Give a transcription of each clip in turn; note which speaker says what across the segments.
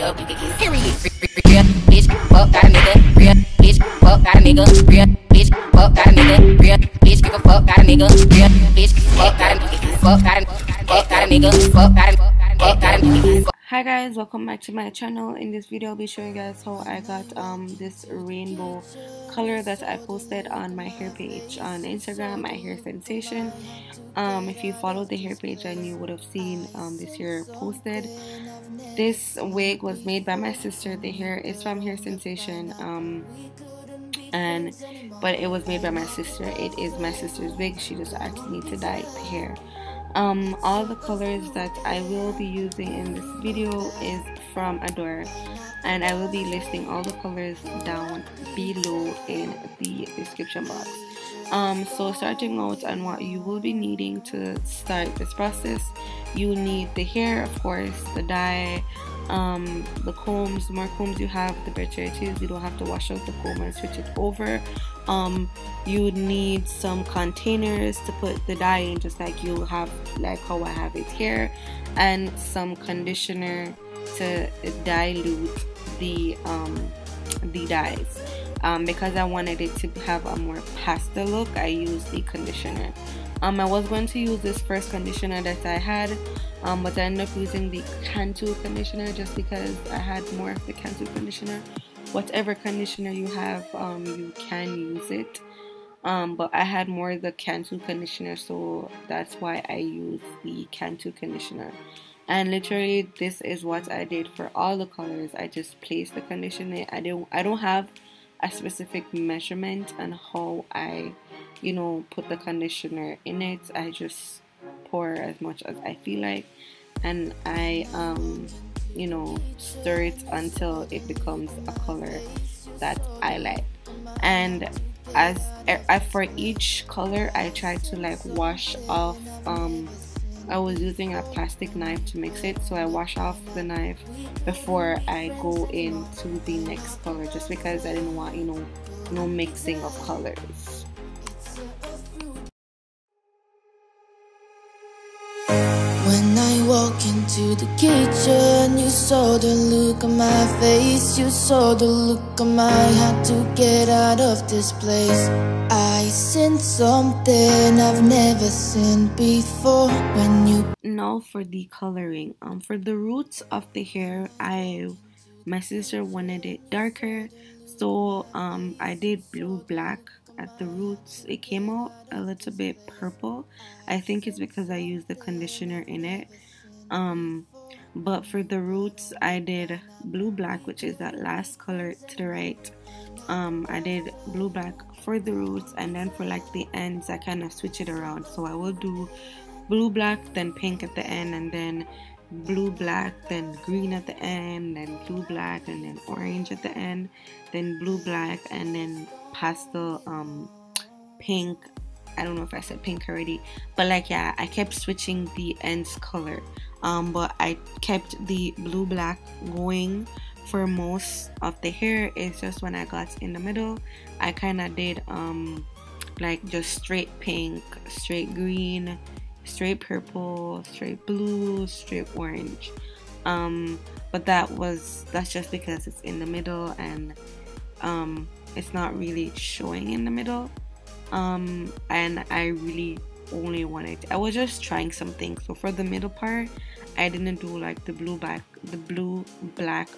Speaker 1: up, you can get serious. Real bitch, fuck got a nigga. Real bitch, fuck got a nigga. Real bitch, fuck got a nigga. Real bitch, give a fuck got a nigga. Real bitch, fuck got a nigga. Fuck got a nigga. Fuck got a nigga.
Speaker 2: Hi guys, welcome back to my channel. In this video I'll be showing you guys how I got this rainbow color that I posted on my hair page on Instagram, my HairSnstn. If you followed the hair page, then you would have seen this hair posted. This wig was made by my sister. The hair is from HairSnstn, but it was made by my sister. It is my sister's wig. She just asked me to dye the hair. All the colors that I will be using in this video is from Adore, and I will be listing all the colors down below in the description box. So starting out on what you will be needing to start this process, you need the hair, of course, the dye, the combs. The more combs you have, the better it is. You don't have to wash out the comb and switch it over. You need some containers to put the dye in, just like you have, like how I have it here, and some conditioner to dilute the dyes. Because I wanted it to have a more pastel look, I used the conditioner. I was going to use this first conditioner that I had, but I ended up using the Cantu conditioner just because I had more of the Cantu conditioner. Whatever conditioner you have, you can use it, but I had more of the Cantu conditioner, so that's why I used the Cantu conditioner. And literally this is what I did for all the colors. I just placed the conditioner. I don't have a specific measurement on how I put the conditioner in it. I just pour as much as I feel like, and I stir it until it becomes a color that I like. And as for each color, I try to like wash off. I was using a plastic knife to mix it, so I wash off the knife before I go into the next color, just because I didn't want no mixing of colors.
Speaker 3: When I walk into the kitchen, you saw the look on my face. You saw the look on my had to get out of this place. I seen something I've never seen before. When you
Speaker 2: now for the coloring, for the roots of the hair, my sister wanted it darker, so I did blue black at the roots. It came out a little bit purple. I think it's because I used the conditioner in it. But for the roots, I did blue black, which is that last color to the right. I did blue black for the roots, and then for like the ends, I kind of switch it around. So I will do blue black, then pink at the end, and then blue black, then green at the end, then blue black, and then orange at the end, then blue black, and then pastel pink. I don't know if I said pink already, but like, yeah, I kept switching the ends color, but I kept the blue black going for most of the hair. It's just when I got in the middle, I kind of did like just straight pink, straight green, straight purple, straight blue, straight orange. But that's just because it's in the middle, and it's not really showing in the middle. And I really only wanted, I was just trying something. So for the middle part, I didn't do like the blue black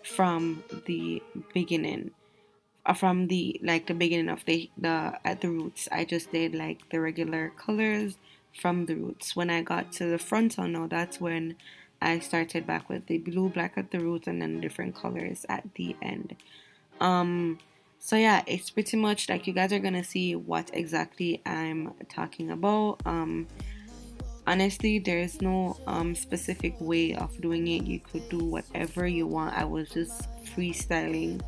Speaker 2: from the beginning, from the beginning of the at the roots. I just did like the regular colors from the roots. When I got to the frontal, now that's when I started back with the blue black at the roots and then different colors at the end. So yeah, it's pretty much like you guys are gonna see what exactly I'm talking about. Honestly, there's no specific way of doing it. You could do whatever you want. I was just freestyling.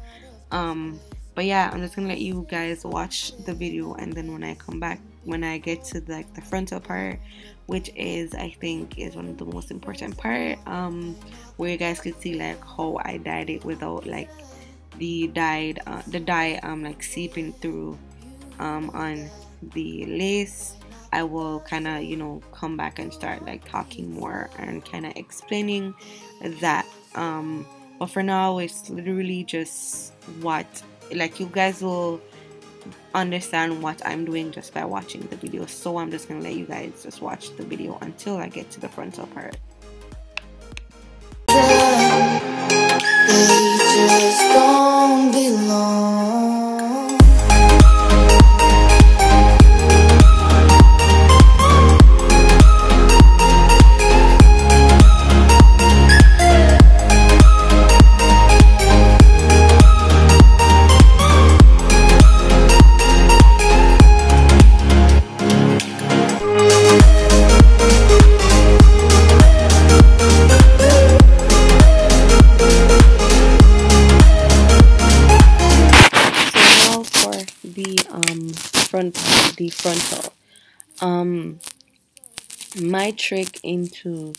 Speaker 2: But yeah, I'm just gonna let you guys watch the video, and then when I come back, when I get to the frontal part, which is, I think, is one of the most important part, where you guys could see like how I dyed it without like the dye like seeping through on the lace. I will kind of, you know, come back and start like talking more and kind of explaining that. But for now, it's literally just what, like, you guys will understand what I'm doing just by watching the video. So I'm just gonna let you guys just watch the video until I get to the frontal part.
Speaker 3: They just don't belong.
Speaker 2: The frontal, my trick into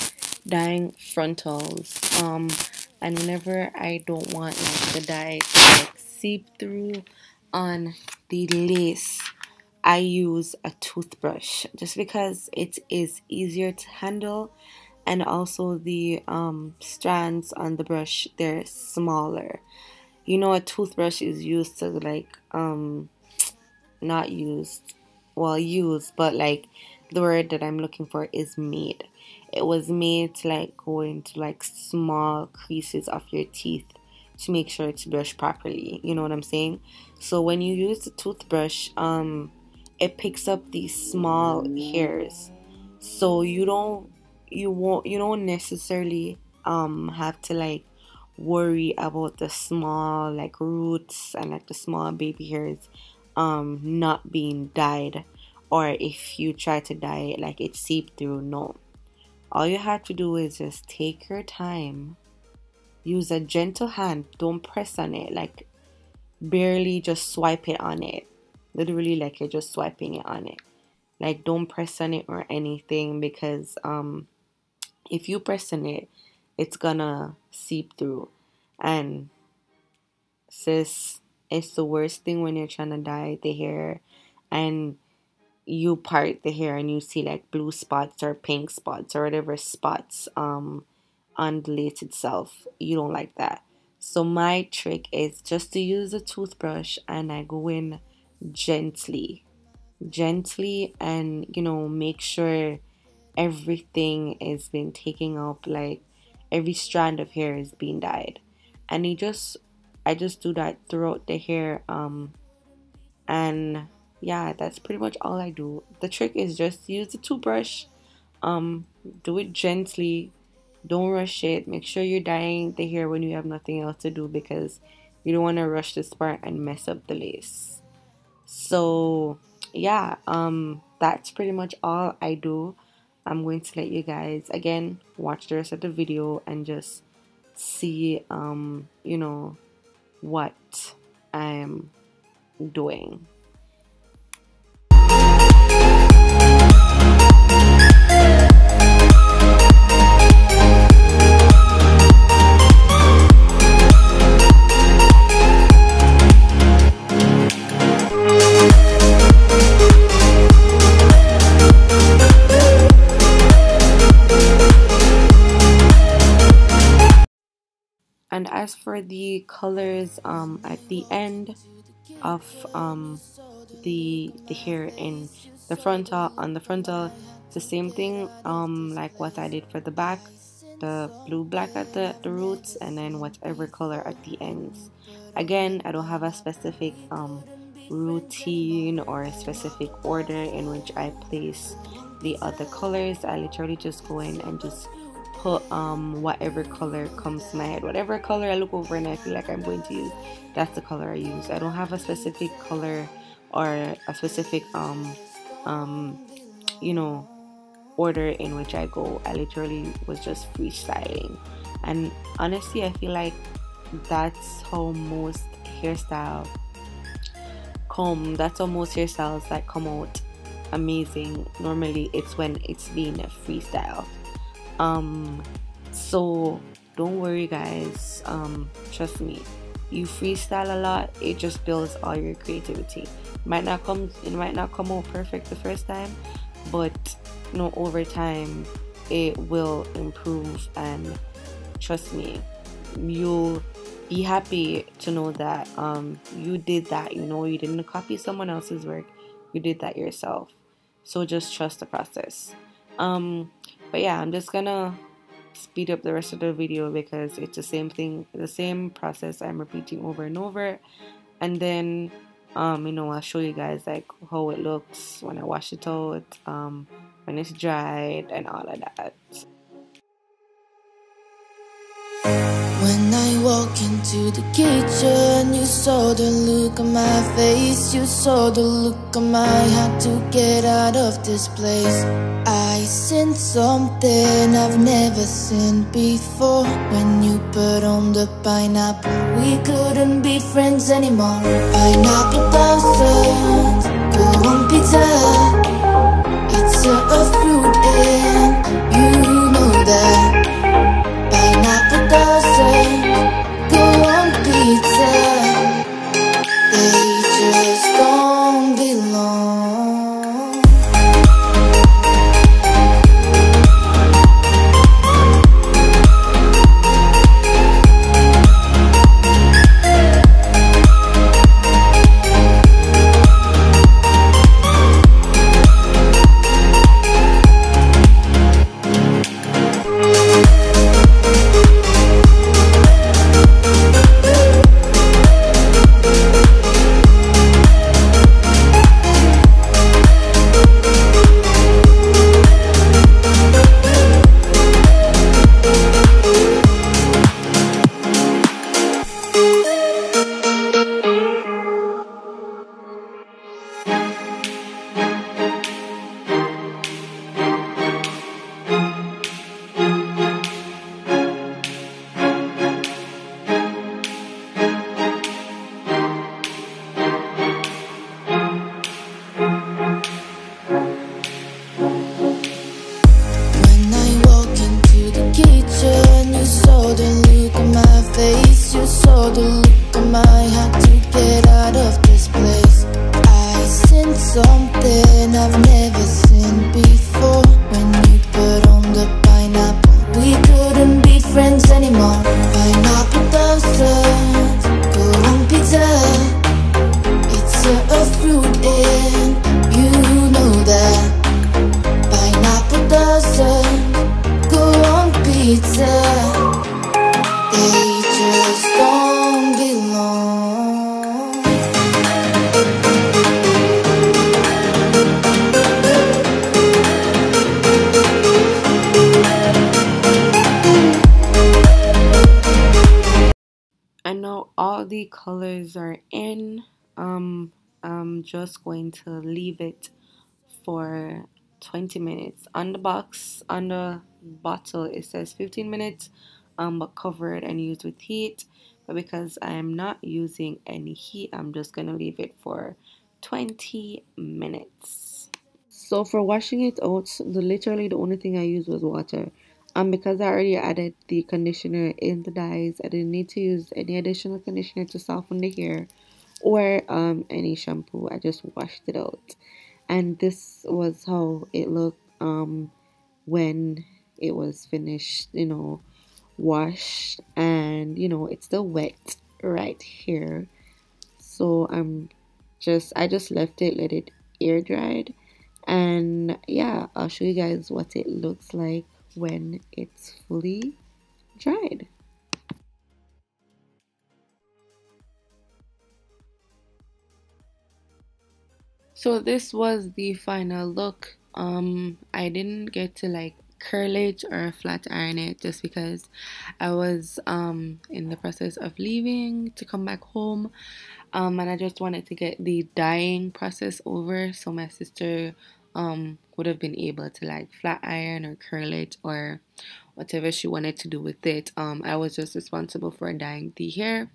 Speaker 2: dyeing frontals, and whenever I don't want like the dye to like seep through on the lace, I use a toothbrush just because it is easier to handle, and also the strands on the brush, they're smaller. You know, a toothbrush is used to like not used, well, used, but like the word that I'm looking for is made. It was made to like go into like small creases of your teeth to make sure it's brushed properly. You know what I'm saying? So when you use the toothbrush, it picks up these small hairs, so you don't necessarily have to like worry about the small like roots and like the small baby hairs not being dyed, or if you try to dye it like it seep through. No, all you have to do is just take your time, use a gentle hand, don't press on it, like barely just swipe it on it, literally like you're just swiping it on it, like don't press on it or anything, because if you press on it, it's gonna seep through. And sis, it's the worst thing when you're trying to dye the hair and you part the hair and you see like blue spots or pink spots or whatever spots on the lace itself. You don't like that. So my trick is just to use a toothbrush, and I go in gently, and you know, make sure everything is being taken up, like every strand of hair is being dyed. And I just do that throughout the hair, and yeah, that's pretty much all I do. The trick is just use the toothbrush, do it gently, don't rush it. Make sure you're dyeing the hair when you have nothing else to do, because you don't want to rush this part and mess up the lace. So yeah, that's pretty much all I do. I'm going to let you guys again watch the rest of the video and just see you know, what I'm doing. And as for the colors at the end of the hair in the frontal, on the frontal, it's the same thing like what I did for the back, the blue black at the roots, and then whatever color at the ends. Again, I don't have a specific routine or a specific order in which I place the other colors. I literally just go in and just put whatever color comes to my head, whatever color I look over and I feel like I'm going to use, that's the color I use. I don't have a specific color or a specific you know, order in which I go. I literally was just freestyling, and honestly I feel like that's how most hairstyles that come out amazing. Normally it's when it's being a freestyle. So don't worry guys, trust me, you freestyle a lot, it just builds all your creativity. It might not come out perfect the first time, but you know, over time it will improve, and trust me, you'll be happy to know that you did that. You know, you didn't copy someone else's work, you did that yourself. So just trust the process. But yeah, I'm just gonna speed up the rest of the video because it's the same thing, the same process I'm repeating over and over. And then you know, I'll show you guys like how it looks when I wash it out, when it's dried and all of that.
Speaker 3: When I walk into the kitchen, you saw the look on my face, you saw the look on my had to get out of this place. I seen something I've never seen before. When you put on the pineapple, we couldn't be friends anymore. Pineapple thousands, go on pizza. It's a fruit and you know that. Pineapple doesn't go on pizza. They just don't belong. You saw the look on my had to get out of this place. I seen something I've never seen before. When you put on the pineapple, we couldn't be friends anymore. Pineapple doesn't go on pizza. It's a fruit and you know that. Pineapple doesn't go on pizza. They just don't belong.
Speaker 2: And now all the colors are in. I'm just going to leave it for 20 minutes. On the box, on the bottle, it says 15 minutes, but covered and used with heat. But because I am not using any heat, I'm just gonna leave it for 20 minutes. So for washing it out, literally the only thing I used was water. Because I already added the conditioner in the dyes, I didn't need to use any additional conditioner to soften the hair or any shampoo. I just washed it out. And this was how it looked when it was finished, you know, washed, and you know, it's still wet right here. So I just left it, let it air dried, and yeah, I'll show you guys what it looks like when it's fully dried. So this was the final look. I didn't get to like curl it or flat iron it just because I was in the process of leaving to come back home, and I just wanted to get the dyeing process over so my sister would have been able to like flat iron or curl it or whatever she wanted to do with it. I was just responsible for dyeing the hair.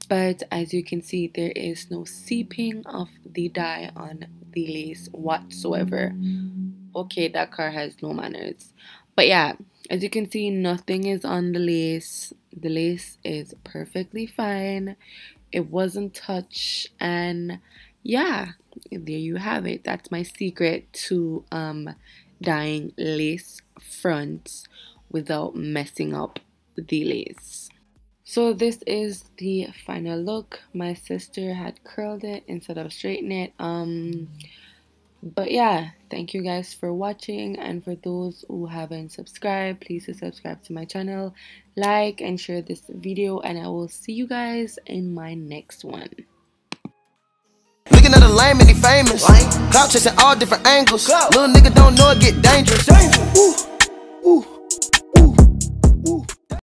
Speaker 2: But as you can see, there is no seeping of the dye on the lace whatsoever. Okay, that car has no manners. But yeah, as you can see, nothing is on the lace. The lace is perfectly fine. It wasn't touched, and yeah, there you have it. That's my secret to dyeing lace fronts without messing up the lace. So this is the final look. My sister had curled it instead of straighten it. But yeah, thank you guys for watching, and for those who haven't subscribed, please subscribe to my channel, like and share this video, and I will see you guys in my next one.
Speaker 4: Looking at a lame and he famous. Clout chasing all different angles. Little nigga don't know it get dangerous. Ooh, ooh.